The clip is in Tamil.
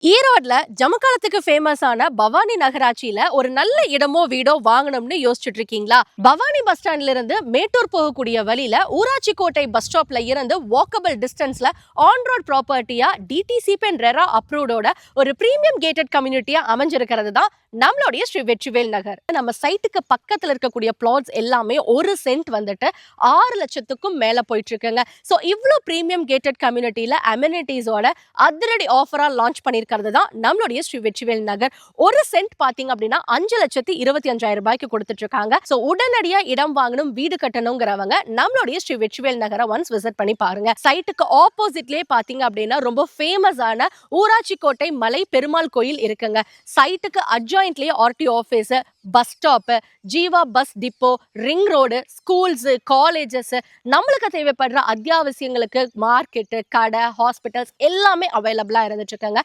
ஈரோட்ல ஜமக்காலத்துக்கு ஃபேமஸான பவானி நகராட்சியில ஒரு நல்ல இடமோ வீடோ வாங்கணும்னு யோசிச்சுட்டு இருக்கீங்களா? பவானி பஸ் ஸ்டாண்ட்ல இருந்து மேட்டூர் போகக்கூடிய வழியில ஊராட்சி கோட்டை பஸ் ஸ்டாப்ல இருந்து வாக்கபிள் டிஸ்டன்ஸ்ல ஆன் ரோட் ப்ராப்பர்ட்டியா டிடிசிபி அண்ட் ரெரா அப்ரூவ்டோட ஒரு பிரீமியம் கேட்டட் கம்யூனிட்டியா அமைஞ்சிருக்கிறது தான் நம்மளுடைய ஸ்ரீ வெற்றிவேல் நகர். நம்ம சைட்டுக்கு பக்கத்துல இருக்கக்கூடிய பிளாட்ஸ் எல்லாமே ஒரு சென்ட் வந்துட்டு 6 லட்சத்துக்கும் மேல போயிட்டு இருக்குங்க. ஸோ இவ்வளோ பிரீமியம் கேட்டட் கம்யூனிட்டியில அமெனிட்டிஸோட அதிரடி ஆஃபரா லான்ச் பண்ணிருக்காங்க தான் நம்மளுடைய ஸ்ரீ வெற்றிவேல் நகர். ஒரு சென்ட் பாத்தீங்க அப்படின்னா 5,25,000 ரூபாய்க்கு கொடுத்துட்டு இருக்காங்க. சோ உடனடியா இடம் வாங்கணும் வீடு கட்டணுங்கிறவங்க நம்மளுடைய ஸ்ரீ வெற்றிவேல் நகரை ஒன்ஸ் விசிட் பண்ணி பாருங்க. சைட்டுக்கு ஆப்போசிட்லயே பாத்தீங்க அப்படின்னா ரொம்ப ஃபேமஸான ஊராட்சி கோட்டை மலை பெருமாள் கோயில் இருக்குங்க. சைட்டுக்கு அட்ஜாயின்ட்லயே RTO office, bus stop, Jeeva bus depot, ring road, schools, colleges, நம்மளுக்கு தேவைப்படுற அத்தியாவசியங்களுக்கு மார்க்கெட், கடை, ஹாஸ்பிட்டல்ஸ் எல்லாமே அவைலபிளா இருந்துட்டு இருக்காங்க.